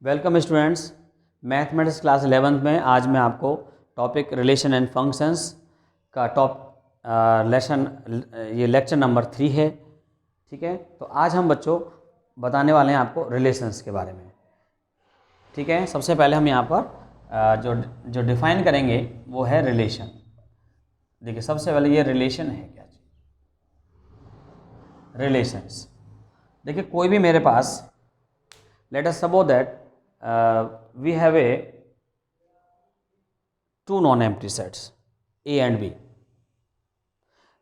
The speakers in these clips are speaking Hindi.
Welcome students, mathematics class 11th में आज मैं आपको टॉपिक रिलेशन एंड फंक्शंस का ये लेक्चर नंबर 3 है। ठीक है, तो आज हम बच्चों बताने वाले हैं आपको रिलेशंस के बारे में। ठीक है, सबसे पहले हम यहाँ पर जो डिफाइन करेंगे वो है रिलेशन। देखिए, सबसे पहले ये रिलेशन है क्या चीज़? रिलेशंस। देखिए, कोई भी मेरे पास, let us suppose that we have two non-empty sets A and B.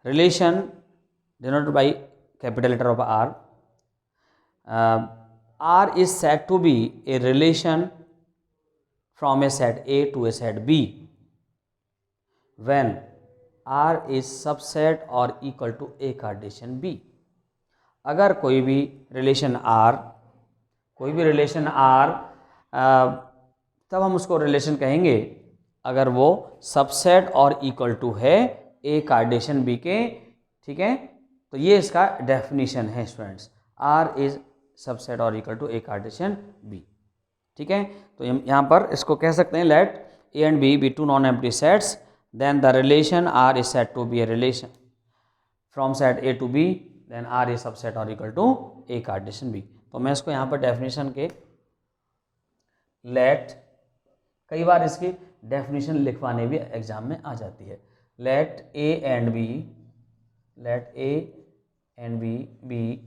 Relation denoted by capital letter of R. R is said to be a relation from a set A to a set B when R is subset or equal to A Cartesian B. अगर कोई भी रिलेशन R तब हम उसको रिलेशन कहेंगे अगर वो सबसेट और इक्वल टू है ए कार्टेशियन बी के। ठीक है, तो ये इसका डेफिनेशन है students, R is subset or equal to A Cartesian B. ठीक है, तो यहाँ पर इसको कह सकते हैं let A and B two non empty sets, then the relation R is said to be a relation from set A to B, then R is subset or equal to A Cartesian B. तो मैं इसको यहाँ पर डेफिनेशन के लेट, कई बार इसकी डेफिनेशन लिखवाने भी एग्जाम में आ जाती है। Let A and B be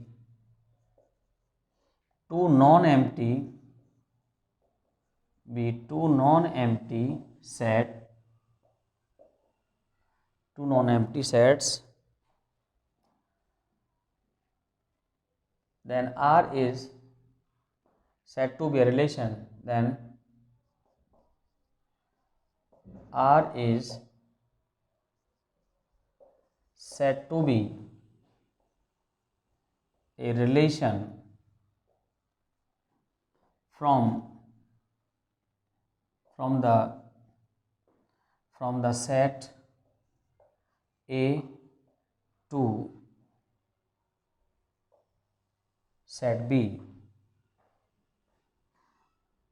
two non empty sets, then R is said to be a relation, then R is said to be a relation from the set A to set B.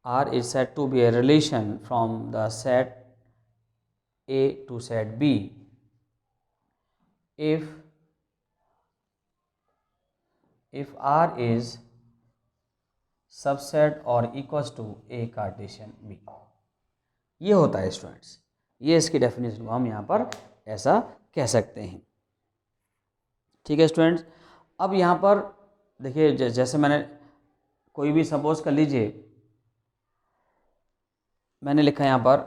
R is said to be a relation from the set A to set B if R is subset or equals to A Cartesian B. ये होता है स्टूडेंट्स, ये इसकी डेफिनेशन को हम यहाँ पर ऐसा कह सकते हैं। ठीक है स्टूडेंट्स, अब यहाँ पर देखिए, जैसे मैंने कोई भी सपोज कर लीजिए, मैंने लिखा यहाँ पर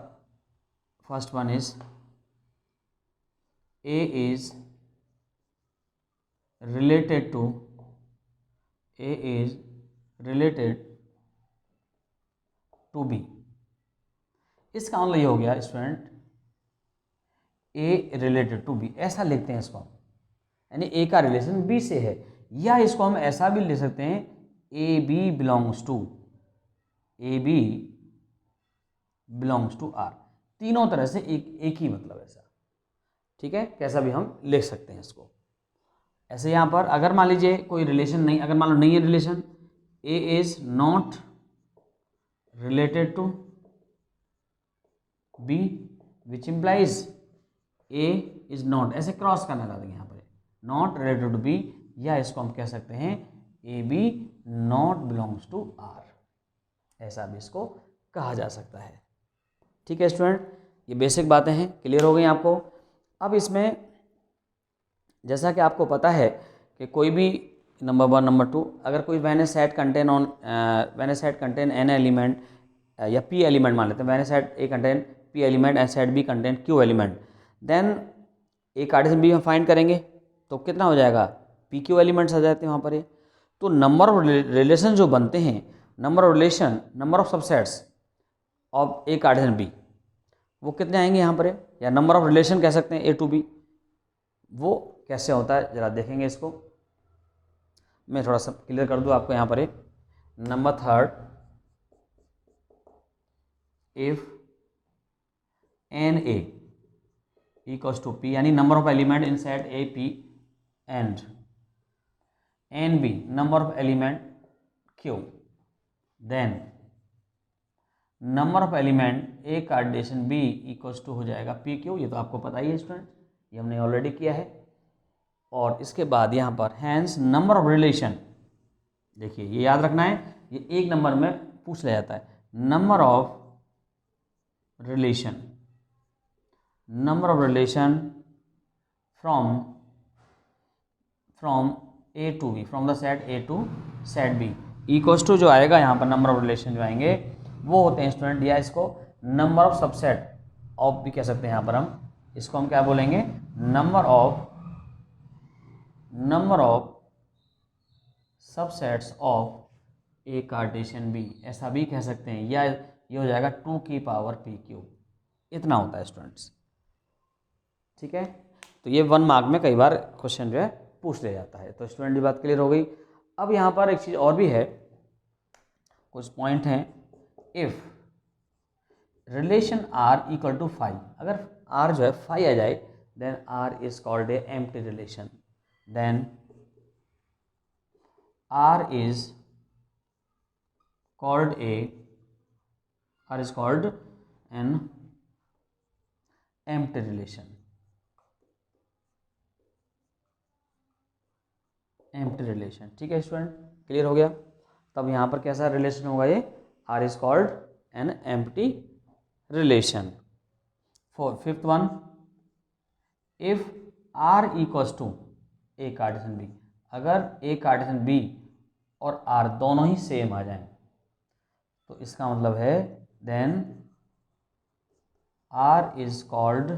first one is A is related to B. इसका मतलब ये हो गया student, A related to B, ऐसा लिखते हैं इसको हम, यानी ए का रिलेशन बी से है। या इसको हम ऐसा भी लिख सकते हैं, A B belongs to R. तीनों तरह से एक ही मतलब ऐसा। ठीक है, कैसा भी हम लिख सकते हैं इसको ऐसे। यहाँ पर अगर मान लीजिए कोई रिलेशन नहीं, अगर मान लो नहीं है relation, A is not related to B which implies A is not, ऐसे क्रॉस करना चाहते हैं यहाँ पर, नॉट रिलेटेड टू बी, या इसको हम कह सकते हैं A B not belongs to R, ऐसा भी इसको कहा जा सकता है। ठीक है स्टूडेंट, ये बेसिक बातें हैं, क्लियर हो गई आपको। अब इसमें जैसा कि आपको पता है कि कोई भी नंबर 1 नंबर 2, अगर कोई when a set contain an element या पी एलिमेंट मान लेते हैं, when a set A contain P element and set B contain Q element, then A Cartesian B हम फाइंड करेंगे तो कितना हो जाएगा, पी क्यू एलिमेंट्स आ जाते हैं वहाँ पर। तो नंबर ऑफ रिलेशन जो बनते हैं, number of subsets of A Cartesian B, वो कितने आएंगे यहाँ पर, या नंबर ऑफ रिलेशन कह सकते हैं ए टू बी। वो कैसे होता है जरा देखेंगे इसको, मैं थोड़ा सा क्लियर कर दूँ आपको यहाँ पर। Number 3, if N A equals to P, यानी number of element in set A P and N B number of element Q, then number of element A Cartesian B equals to हो जाएगा पी क्यू, ये तो आपको पता ही है स्टूडेंट, ये हमने ऑलरेडी किया है। और इसके बाद यहाँ पर हैंस नंबर ऑफ रिलेशन, देखिए ये याद रखना है, ये एक नंबर में पूछ लिया जाता है, number of relation, number of relation from A to B, from the set A to set B equals to जो आएगा यहाँ पर नंबर ऑफ रिलेशन जो आएंगे वो होते हैं स्टूडेंट, या इसको नंबर ऑफ सबसेट ऑफ भी कह सकते हैं। यहाँ पर हम इसको हम क्या बोलेंगे, number of subsets of A Cartesian B, ऐसा भी कह सकते हैं, या ये हो जाएगा 2 की पावर पी क्यू, इतना होता है स्टूडेंट्स। ठीक है, तो ये 1 मार्क में कई बार क्वेश्चन जो है पूछ लिया जाता है। तो स्टूडेंट की बात क्लियर हो गई। अब यहाँ पर एक चीज़ और भी है, कुछ पॉइंट हैं। If relation R equal to 5, अगर आर जो है 5 आ जाए, then R is called a empty relation, then R is called an empty relation, empty relation. ठीक है स्टूडेंट, क्लियर हो गया। तब यहाँ पर कैसा रिलेशन होगा, ये R is called an empty relation. Fifth one, if R equals to A Cartesian B, अगर ए कार्टेशियन बी और आर दोनों ही सेम आ जाएं, तो इसका मतलब है then R is called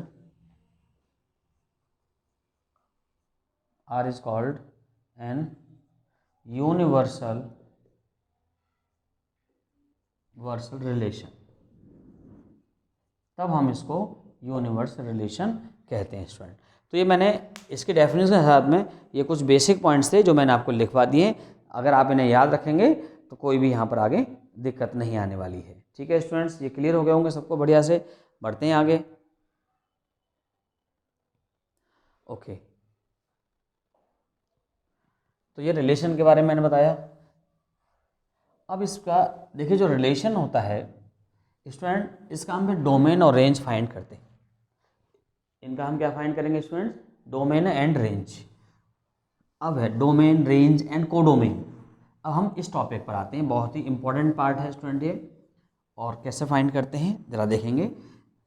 an universal relation, तब हम इसको यूनिवर्सल रिलेशन कहते हैं स्टूडेंट। तो ये मैंने इसके डेफिनेशन के साथ में ये कुछ बेसिक पॉइंट्स थे जो मैंने आपको लिखवा दिए। अगर आप इन्हें याद रखेंगे तो कोई भी यहाँ पर आगे दिक्कत नहीं आने वाली है। ठीक है स्टूडेंट्स, ये क्लियर हो गए होंगे सबको बढ़िया से। बढ़ते हैं आगे। ओके, तो ये रिलेशन के बारे में मैंने बताया। अब इसका देखिए, जो रिलेशन होता है स्टूडेंट, इसका हम फिर डोमेन और रेंज फाइंड करते हैं। इनका हम क्या फाइंड करेंगे स्टूडेंट, डोमेन एंड रेंज। अब है डोमेन, रेंज एंड कोडोमेन। अब हम इस टॉपिक पर आते हैं, बहुत ही इंपॉर्टेंट पार्ट है स्टूडेंट ये। और कैसे फाइंड करते हैं ज़रा देखेंगे।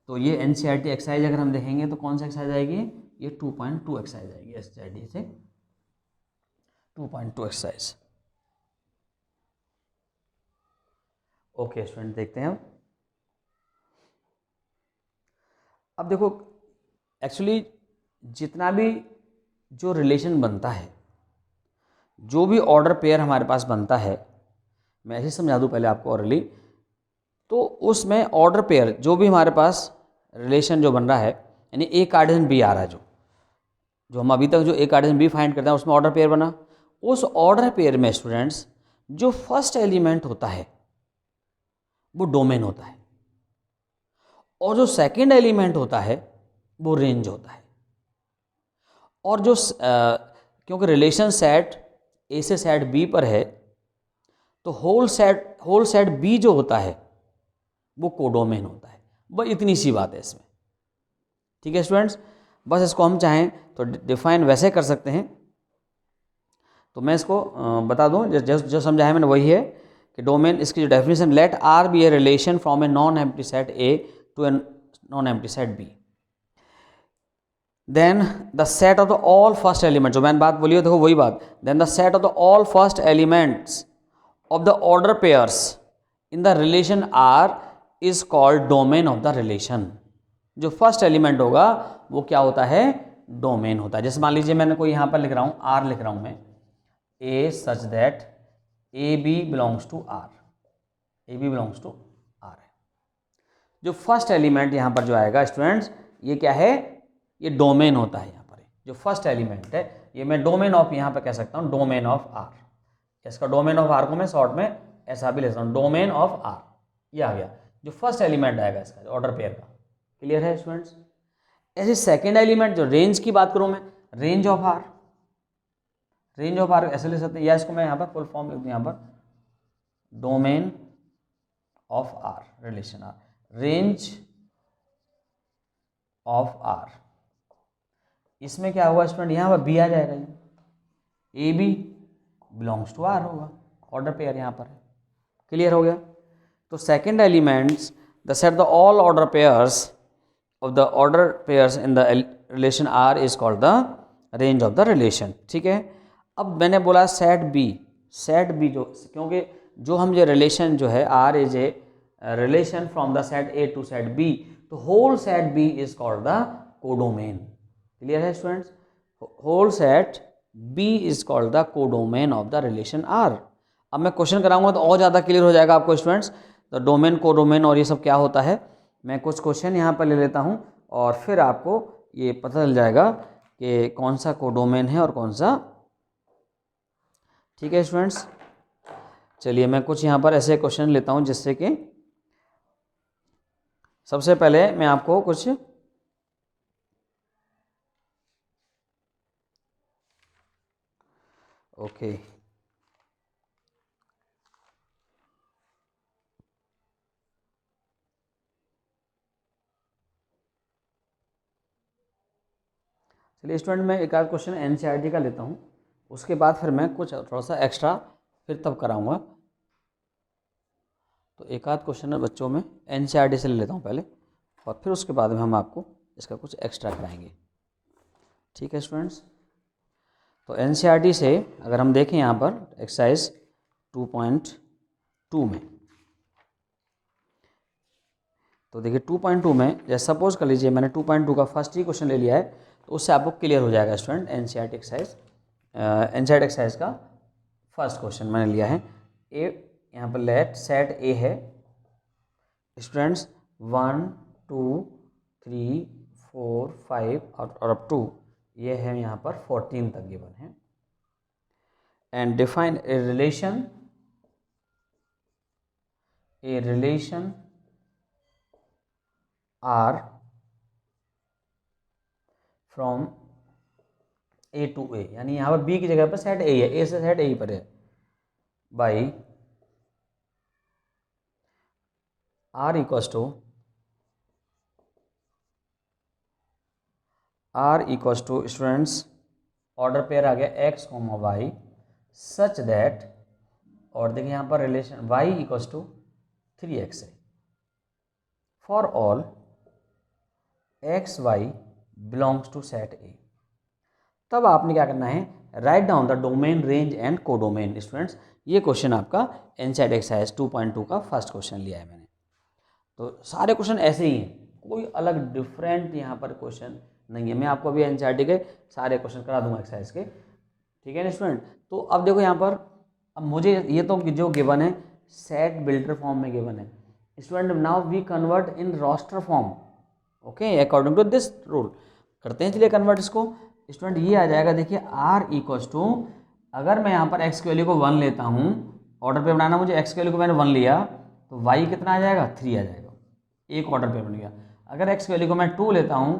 तो ये एनसीईआरटी एक्सरसाइज अगर हम देखेंगे तो कौन सा एक्सरसाइज आएगी, ये 2.2 एक्सरसाइज आएगी एनसीईआरटी से, 2.2 एक्सरसाइज। ओके स्टूडेंट, देखते हैं अब देखो, एक्चुअली जितना भी जो रिलेशन बनता है, जो भी ऑर्डर पेयर हमारे पास बनता है, मैं ऐसे समझा दूँ पहले आपको ऑर्डरली, तो उसमें ऑर्डर पेयर जो भी हमारे पास रिलेशन जो बन रहा है, यानी ए कार्टेशियन बी आ रहा है, जो हम अभी तक जो ए कार्टेशियन बी फाइंड करते हैं उसमें ऑर्डर पेयर बना, उस ऑर्डर पेयर में स्टूडेंट्स जो फर्स्ट एलिमेंट होता है वो डोमेन होता है, और जो सेकंड एलिमेंट होता है वो रेंज होता है। और जो क्योंकि रिलेशन सेट ए से सेट बी पर है, तो होल सेट बी जो होता है वो कोडोमेन होता है। बस इतनी सी बात है इसमें। ठीक है स्टूडेंट्स, बस इसको हम चाहें तो डिफाइन वैसे कर सकते हैं। तो मैं इसको बता दूं, जो समझाया मैंने वही है कि डोमेन, इसकी जो definition, let R be a relation from a non empty set A to a non empty set B, then the set of the all first element, जो मैंने बात बोली है देखो वही बात, then the set of the all first elements of the order pairs in the relation R is called domain of the relation. जो फर्स्ट एलिमेंट होगा वो क्या होता है, डोमेन होता है। जैसे मान लीजिए मैंने कोई यहाँ पर लिख रहा हूँ, आर लिख रहा हूँ मैं, A such that A B belongs to R, A B belongs to R है। जो फर्स्ट एलिमेंट यहाँ पर जो आएगा स्टूडेंट्स, ये क्या है, ये डोमेन होता है। यहाँ पर जो फर्स्ट एलिमेंट है, ये मैं डोमेन ऑफ यहाँ पर कह सकता हूँ, डोमेन ऑफ आर। इसका डोमेन ऑफ आर को मैं शॉर्ट में ऐसा भी ले सकता हूँ, डोमेन ऑफ आर, ये आ गया। जो फर्स्ट एलिमेंट आएगा इसका ऑर्डर पेयर का, क्लियर है स्टूडेंट्स। ऐसे सेकेंड एलिमेंट, जो रेंज की बात करूँ मैं, range of R, range of R ऐसे ले सकते हैं, या इसको मैं यहाँ पर फुल फॉर्म लिख दूँ यहाँ पर, domain of R, relation R, range of R, इसमें क्या होगा स्टूडेंट, यहाँ पर बी आ जाएगा, A B belongs to R होगा, ऑर्डर पेयर यहाँ पर है, क्लियर हो गया। तो second elements the set the all order pairs of the order pairs in the relation R is called the range of the relation, ठीक है। अब मैंने बोला सेट बी जो, क्योंकि जो हम ये रिलेशन जो है R is a relation from the set A to set B, तो whole set B is called the codomain, clear है students, whole set B is called the codomain of the relation R. अब मैं क्वेश्चन कराऊंगा तो और ज़्यादा क्लियर हो जाएगा आपको स्टूडेंट्स, द डोमेन कोडोमेन और ये सब क्या होता है। मैं कुछ क्वेश्चन यहाँ पर ले लेता हूँ और फिर आपको ये पता चल जाएगा कि कौन सा कोडोमेन है और कौन सा, ठीक है स्टूडेंट्स। चलिए मैं कुछ यहाँ पर ऐसे क्वेश्चन लेता हूँ जिससे कि सबसे पहले मैं आपको कुछ ओके चलिए स्टूडेंट मैं एक आध क्वेश्चन एनसीईआरटी का लेता हूँ, उसके बाद फिर मैं कुछ थोड़ा सा एक्स्ट्रा फिर तब कराऊंगा। तो एक आध क्वेश्चन बच्चों में एनसीईआरटी से ले लेता हूँ पहले, और फिर उसके बाद में हम आपको इसका कुछ एक्स्ट्रा कराएंगे, ठीक है स्टूडेंट्स। तो एनसीईआरटी से अगर हम देखें यहाँ पर एक्सरसाइज 2.2 में, तो देखिए 2.2 में जैसे सपोज कर लीजिए मैंने 2.2 का फर्स्ट ही क्वेश्चन ले लिया है, तो उससे आपको क्लियर हो जाएगा स्टूडेंट एनसीईआरटी एक्सरसाइज का फर्स्ट क्वेश्चन मैंने लिया है। ए यहाँ पर लेट सेट ए है स्टूडेंट्स 1 2 3 4 5 और अप टू ये है यहाँ पर 14 तक गिवन है, and define a relation R from A to A, यानी यहाँ पर बी की जगह पर सेट ए है, ए से सेट ए पर है, by R equals to students order pair आ गया x comma y such that, और देखिए यहाँ पर relation Y equals to 3x है for all x Y belongs to set A. तब आपने क्या करना है, write down the domain range and codomain. Students ये क्वेश्चन आपका एनसीईआरटी एक्सरसाइज 2.2 का फर्स्ट क्वेश्चन लिया है मैंने। तो सारे क्वेश्चन ऐसे ही हैं, कोई अलग डिफरेंट यहाँ पर क्वेश्चन नहीं है। मैं आपको अभी एनसीईआरटी के सारे क्वेश्चन करा दूंगा एक्सरसाइज के, ठीक है ना स्टूडेंट। तो अब देखो यहाँ पर, अब मुझे ये तो जो गिवन है सेट बिल्डर फॉर्म में गिवन है student, now we convert in roster form, okay according to this rule करते हैं। चलिए कन्वर्ट इसको स्टूडेंट, ये आ जाएगा देखिए आर इक्वल्स टू, अगर मैं यहाँ पर एक्स की वैल्यू को 1 लेता हूँ, ऑर्डर पे बनाना मुझे, एक्स की वैल्यू को मैंने 1 लिया तो वाई कितना आ जाएगा 3 आ जाएगा, एक ऑर्डर पे बन गया। अगर एक्स की वैल्यू को मैं 2 लेता हूँ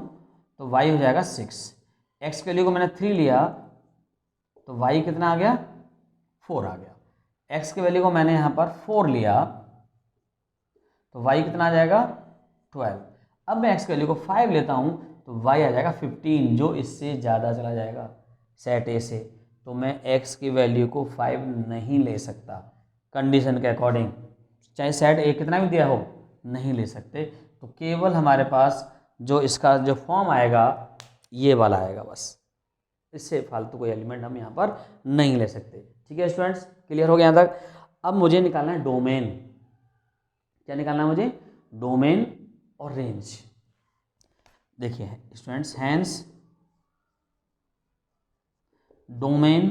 तो वाई हो जाएगा 6, एक्स की वैल्यू को मैंने 3 लिया तो वाई कितना आ गया 4 आ गया, एक्स की वैल्यू को मैंने यहाँ पर 4 लिया तो वाई कितना आ जाएगा 12। अब मैं एक्स की वैल्यू को 5 लेता हूँ तो वाई आ जाएगा 15, जो इससे ज़्यादा चला जाएगा सेट ए से, तो मैं x की वैल्यू को 5 नहीं ले सकता कंडीशन के अकॉर्डिंग, चाहे सेट ए कितना भी दिया हो नहीं ले सकते। तो केवल हमारे पास जो इसका जो फॉर्म आएगा ये वाला आएगा बस, इससे फालतू कोई एलिमेंट हम यहाँ पर नहीं ले सकते, ठीक है स्टूडेंट्स, क्लियर हो गया यहाँ तक। अब मुझे निकालना है डोमेन, क्या निकालना है मुझे, डोमेन और रेंज। देखिए students hence domain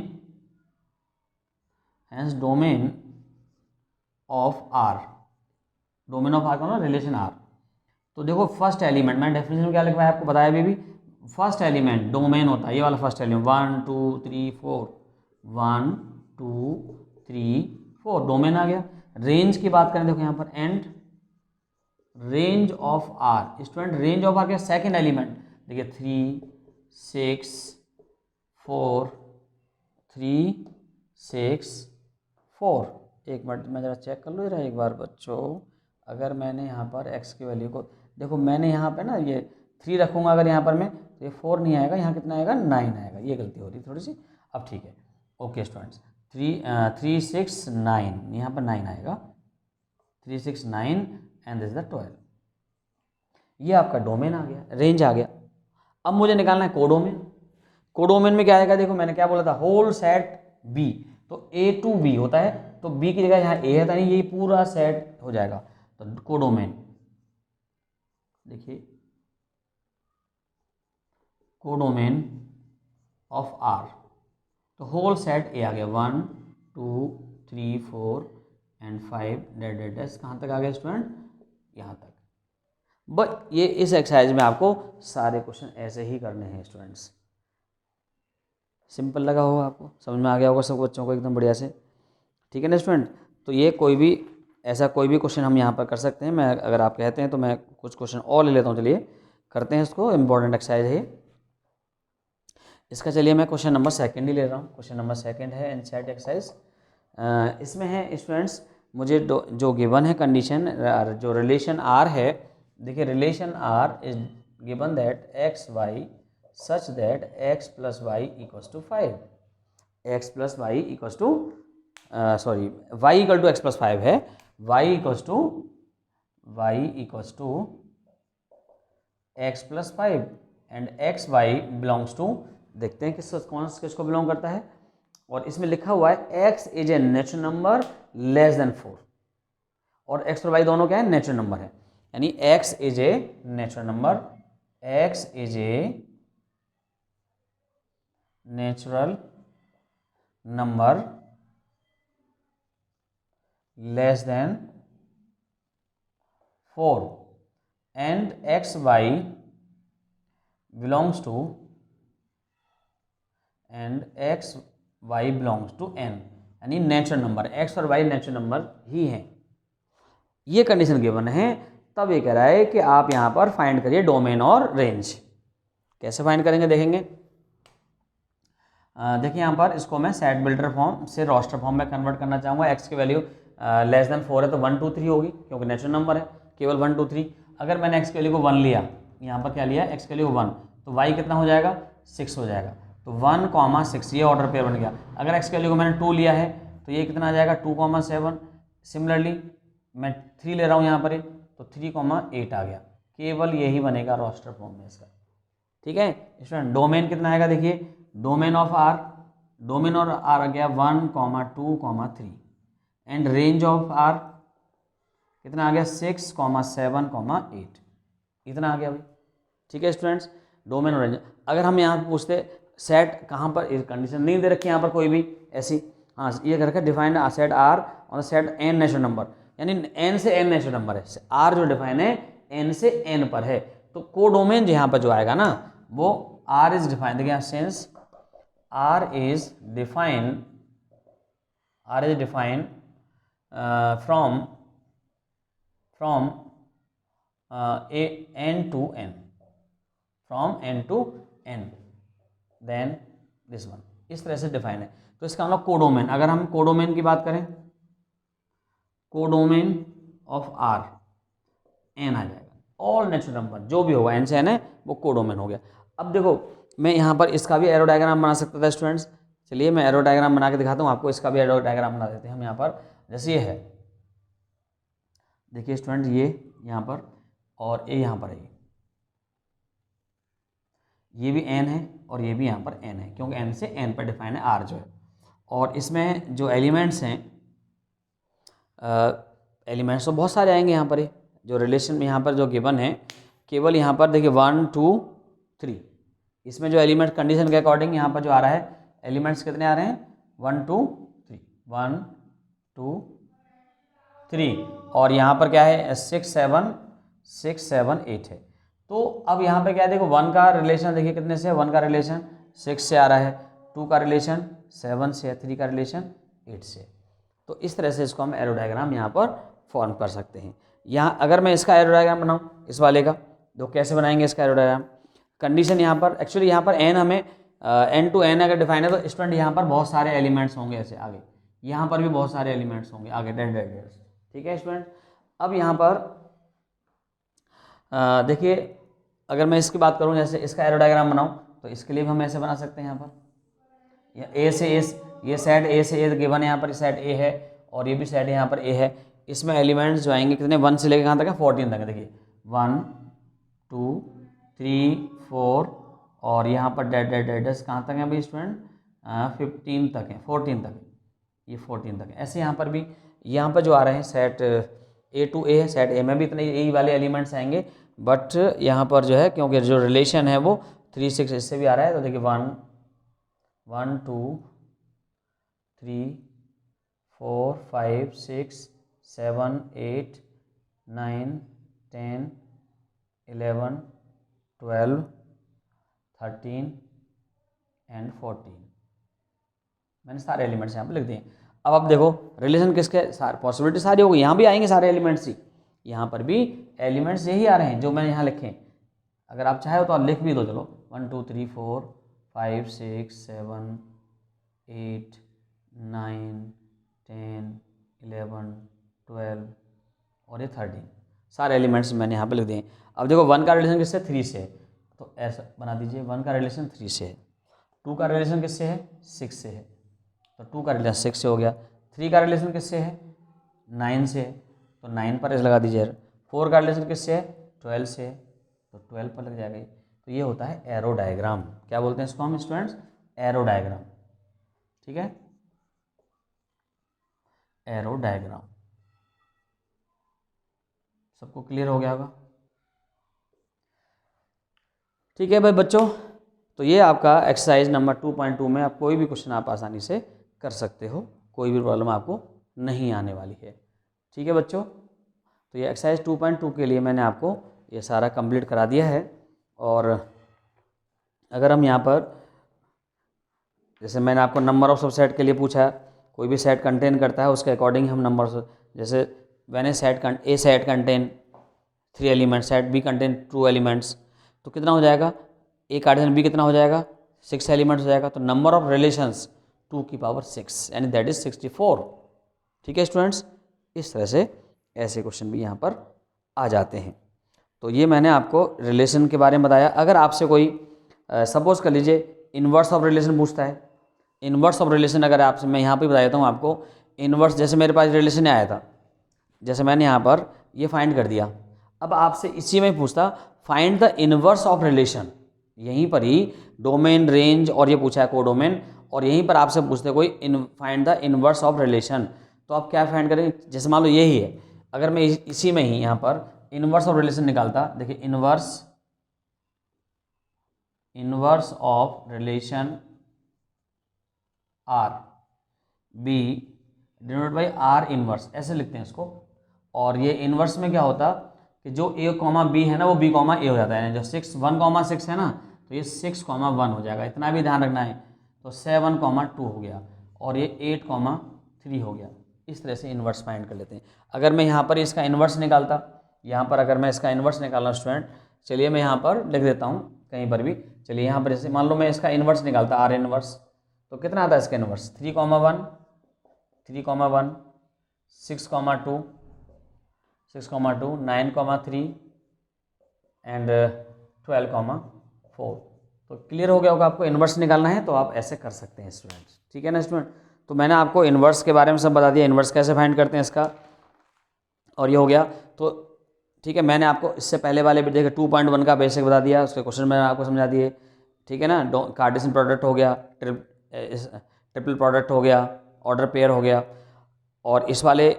of R, domain of R का ना रिलेशन आर। तो देखो फर्स्ट एलिमेंट, मैंने डेफिनेशन में क्या लिखा है आपको बताया अभी भी, फर्स्ट एलिमेंट डोमेन होता है ये वाला फर्स्ट एलिमेंट 1 2 3 4, 1 2 3 4 डोमेन आ गया। रेंज की बात करें देखो यहाँ पर and range of R, student range of R क्या सेकेंड एलिमेंट, देखिए 3 6 4 3 6 4, एक मिनट मैं ज़रा चेक कर लो जरा एक बार बच्चों, अगर मैंने यहाँ पर x की वैल्यू को देखो, मैंने यहाँ पे ना ये 3 रखूँगा अगर यहाँ पर मैं, तो ये 4 नहीं आएगा, यहाँ कितना आएगा 9 आएगा, ये गलती हो रही थोड़ी सी। अब ठीक है, ओके स्टूडेंट्स, 3 6 9, यहाँ पर 9 आएगा, 3 6 9 एंड दिस द 12। ये आपका डोमेन आ गया, रेंज आ गया। अब मुझे निकालना है कोडोमेन। कोडोमेन में क्या आएगा, देखो मैंने क्या बोला था, होल सेट बी, तो ए टू बी होता है, तो बी की जगह यहाँ ए है, यानी ये पूरा सेट हो जाएगा। तो कोडोमेन, देखिए कोडोमेन ऑफ आर, तो होल सेट ए आ गया, 1 2 3 4 एंड 5 डेड कहाँ तक आ गया स्टूडेंट, यहाँ तक। बट ये इस एक्सरसाइज में आपको सारे क्वेश्चन ऐसे ही करने हैं स्टूडेंट्स। सिंपल लगा होगा, आपको समझ में आ गया होगा सब बच्चों को एकदम बढ़िया से, ठीक है ना स्टूडेंट। तो ये कोई भी ऐसा कोई भी क्वेश्चन हम यहाँ पर कर सकते हैं। मैं अगर आप कहते हैं तो मैं कुछ क्वेश्चन और ले लेता हूँ, चलिए करते हैं इसको, इम्पॉर्टेंट एक्सरसाइज है इसका। चलिए मैं क्वेश्चन नंबर 2 ही ले रहा हूँ। क्वेश्चन नंबर 2 है एनसीईआरटी एक्सरसाइज। इसमें है स्टूडेंट्स, मुझे जो गिवन है कंडीशन, जो रिलेशन आर है, देखिए relation R is given that X Y such that x plus Y equals to 5, X plus Y equals to sorry y equal to X plus 5 है, y equals to X plus 5 and X Y belongs to, देखते हैं किसको बिलोंग करता है। और इसमें लिखा हुआ है x is a natural number less than 4, और x और y दोनों क्या है, नेचुरल नंबर है, यानी x is a natural number, x is a natural number less than 4 and X Y belongs to n, यानी नेचुरल नंबर, x और y नेचुरल नंबर ही हैं। ये कंडीशन गिवन है, तब ये कह रहा है कि आप यहाँ पर फाइंड करिए डोमेन और रेंज। कैसे फाइंड करेंगे देखेंगे। देखिए यहाँ पर इसको मैं सेट बिल्डर फॉर्म से रोस्टर फॉर्म में कन्वर्ट करना चाहूँगा। x की वैल्यू लेस देन 4 है तो 1 2 3 होगी, क्योंकि नेचुरल नंबर है, केवल 1 2 3। अगर मैंने x की वैल्यू को 1 लिया, यहाँ पर क्या लिया, x की वैल्यू 1, तो y कितना हो जाएगा, 6 हो जाएगा, तो 1 6, ये ऑर्डर पेयर बन गया। अगर x की वैल्यू को मैंने 2 लिया है तो ये कितना आ जाएगा, 2 7। सिमिलरली मैं 3 ले रहा हूँ यहाँ पर, तो 3 8 आ गया। केवल यही बनेगा रोस्टर फॉर्म में इसका, ठीक है स्टूडेंट। डोमेन कितना आएगा, देखिए डोमेन ऑफ आर, डोमेन और आर आ गया 1 2 3 एंड रेंज ऑफ आर कितना आ गया, 6 7 8, इतना आ गया भाई, ठीक है स्टूडेंट्स। डोमेन और रेंज, अगर हम यहाँ पूछते सेट कहाँ पर, कंडीशन नहीं दे रखी यहाँ पर कोई भी ऐसी, हाँ ये करके डिफाइंड सेट आर और सेट एन नेचुरल नंबर, यानी एन से एन नेचुरल नंबर है, आर जो डिफाइन है एन से एन पर है, तो कोडोमेन यहाँ पर जो आएगा ना वो आर इज डिफाइंड, देखिए since R is defined from n to n, from n to n, then this one, इस तरह से डिफाइन है। तो इसका मतलब कोडोमेन, अगर हम कोडोमेन की बात करें, कोडोमेन ऑफ R n आ जाएगा, ऑल नेचुरल नंबर जो भी होगा n से n है वो कोडोमेन हो गया। अब देखो मैं यहाँ पर इसका भी एरो डायग्राम बना सकता था स्टूडेंट्स, चलिए मैं एरो डायग्राम बना के दिखाता हूँ आपको। इसका भी एरो डायग्राम बना देते हैं हम यहाँ पर, जैसे ये है, देखिए स्टूडेंट ये यहाँ पर और ये यहाँ पर है, ये भी n है और ये भी यहाँ पर n है, क्योंकि n से n पर डिफाइन है r जो है। और इसमें जो एलिमेंट्स हैं, एलिमेंट्स तो बहुत सारे आएंगे यहाँ पर, जो रिलेशन में यहाँ पर जो गिवन है, केवल यहाँ पर देखिए 1 2 3, इसमें जो एलिमेंट कंडीशन के अकॉर्डिंग यहाँ पर जो आ रहा है, एलिमेंट्स कितने आ रहे हैं, 1 2 3, 1 2 3, और यहाँ पर क्या है 6 7 8 है। तो अब यहाँ पे क्या है, देखो 1 का रिलेशन देखिए कितने से, 1 का रिलेशन 6 से आ रहा है, 2 का रिलेशन 7 से, 3 का रिलेशन 8 से। तो इस तरह से इसको हम एरो डायग्राम यहाँ पर फॉर्म कर सकते हैं। यहाँ अगर मैं इसका एरो डायग्राम बनाऊँ इस वाले का, तो कैसे बनाएंगे इसका एरो डायग्राम। कंडीशन यहाँ पर एक्चुअली यहाँ पर n हमें n to n अगर डिफाइन है, तो स्टूडेंट यहाँ पर बहुत सारे एलिमेंट्स होंगे ऐसे आगे, यहाँ पर भी बहुत सारे एलिमेंट्स होंगे आगे, ठीक है स्टूडेंट। अब यहाँ पर देखिए, अगर मैं इसकी बात करूँ, जैसे इसका एरो डायग्राम बनाऊँ, तो इसके लिए भी हम ऐसे बना सकते हैं। यहाँ पर ए से ए, ये सेट ए से ए गिवन है, यहाँ पर सेट ए है और ये भी सेट यहाँ पर ए है। इसमें एलिमेंट्स जो आएंगे कितने, 1 से लेकर कहाँ तक है, 14 तक है। देखिए 1 2 3 4 और यहाँ पर डेडस कहाँ तक है भाई स्टूडेंट, 15 तक है, 14 तक है, ये 14 तक है। ऐसे यहाँ पर भी, यहाँ पर जो आ रहे हैं सेट ए टू ए है, सेट ए में भी इतने ए वाले एलिमेंट्स आएंगे, बट यहाँ पर जो है क्योंकि जो रिलेशन है वो 3 6 इससे भी आ रहा है, तो देखिए 1 1 2 3 4 5 6 7 8 9 10 11 12 13 एंड 14, मैंने सारे एलिमेंट्स यहाँ पे लिख दिए। अब आप देखो रिलेशन किसके, पॉसिबिलिटी सारी होगी, यहाँ भी आएंगे सारे एलिमेंट्स ही, यहाँ पर भी एलिमेंट्स यही आ रहे हैं जो मैंने यहाँ लिखे। अगर आप चाहे तो आप लिख भी दो, चलो 1 2 3 4 5 6 7 8 9 10 11 12 और ये 13, सारे एलिमेंट्स मैंने यहाँ पे लिख दिए। अब देखो 1 का रिलेशन किससे, 3 से है, तो ऐसा बना दीजिए, 1 का रिलेशन 3 से है, 2 का रिलेशन किससे है, 6 से है, तो 2 का रिलेशन 6 से हो गया। 3 का रिलेशन किससे है, 9 से है, तो 9 पर एस लगा दीजिए। 4 का रिलेशन किससे है, 12 से है, तो 12 पर लग जाएगा। तो ये होता है एरो डायग्राम। क्या बोलते हैं इसको हम स्टूडेंट्स, एरो डायग्राम। ठीक है, एरो डायग्राम। सबको क्लियर हो गया होगा। ठीक है भाई बच्चों, तो ये आपका एक्सरसाइज नंबर 2.2 में आप कोई भी क्वेश्चन आप आसानी से कर सकते हो, कोई भी प्रॉब्लम आपको नहीं आने वाली है। ठीक है बच्चों, तो ये एक्सरसाइज 2.2 के लिए मैंने आपको ये सारा कंप्लीट करा दिया है। और अगर हम यहाँ पर, जैसे मैंने आपको नंबर ऑफ सबसेट के लिए पूछा, कोई भी सेट कंटेन करता है उसके अकॉर्डिंग हम नंबर, जैसे when a set contain 3 elements, set B contain 2 elements, तो कितना हो जाएगा, ए कार्डिनल बी कितना हो जाएगा, 6 एलिमेंट्स हो जाएगा। तो नंबर ऑफ रिलेशंस 2 की पावर 6 यानी दैट इज 64। ठीक है स्टूडेंट्स, इस तरह से ऐसे क्वेश्चन भी यहाँ पर आ जाते हैं। तो ये मैंने आपको रिलेशन के बारे में बताया। अगर आपसे कोई सपोज कर लीजिए इन्वर्स ऑफ रिलेशन पूछता है, इन्वर्स ऑफ रिलेशन अगर आपसे, मैं यहाँ पे बता देता हूँ आपको, इन्वर्स जैसे मेरे पास रिलेशन आया था, जैसे मैंने यहाँ पर ये फाइंड कर दिया, अब आपसे इसी में पूछता find the inverse of relation, यहीं पर ही डोमेन, रेंज और ये पूछा है कोडोमेन, और यहीं पर आपसे पूछते कोई find the inverse of relation, तो आप क्या फाइंड करेंगे, जैसे मान लो यही है, अगर मैं इसी में ही यहाँ पर इन्वर्स ऑफ रिलेशन निकालता, देखिए inverse of relation R be denoted by R inverse, ऐसे लिखते हैं इसको। और ये इन्वर्स में क्या होता कि जो ए कॉमा बी है ना वो बी कॉमा ए हो जाता है, जो 6 1,6 है ना, तो ये 6,1 हो जाएगा, इतना भी ध्यान रखना है। तो 7,2 हो गया और ये 8,3 हो गया। इस तरह से इन्वर्स फाइंड कर लेते हैं। अगर मैं यहाँ पर इसका इन्वर्स निकालता, यहाँ पर अगर मैं इसका इन्वर्स निकालना स्टूडेंट, चलिए मैं यहाँ पर लिख देता हूँ कहीं पर भी, चलिए यहाँ पर जैसे मान लो मैं इसका इन्वर्स निकालता आर इन्वर्स, तो कितना आता है इसका इन्वर्स, 3,1 3,1 6,2 6,2 9,3 एंड 12,4। तो क्लियर हो गया होगा, आपको इन्वर्स निकालना है तो आप ऐसे कर सकते हैं स्टूडेंट्स। ठीक है ना स्टूडेंट, तो मैंने आपको इन्वर्स के बारे में सब बता दिया, इन्वर्स कैसे फाइंड करते हैं इसका, और ये हो गया। तो ठीक है, मैंने आपको इससे पहले वाले भी देखे 2.1 का बेसिक बता दिया, उसके क्वेश्चन मैंने आपको समझा दिए। ठीक है ना, कार्टेशियन प्रोडक्ट हो गया, ट्रिपल प्रोडक्ट हो गया, ऑर्डर पेयर हो गया। और इस वाले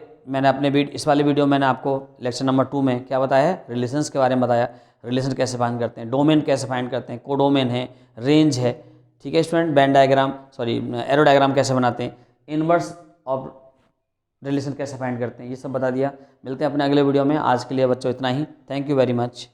वीडियो मैंने आपको लेक्चर नंबर 2 में क्या बताया है, रिलेशंस के बारे में बताया, रिलेशन कैसे फाइंड करते हैं, डोमेन कैसे फाइंड करते हैं, कोडोमेन है, रेंज है। ठीक है स्टूडेंट, एरो डायग्राम कैसे बनाते हैं, इन्वर्स ऑफ रिलेशन कैसे फाइंड करते हैं, ये सब बता दिया। मिलते हैं अपने अगले वीडियो में। आज के लिए बच्चों इतना ही। Thank you very much.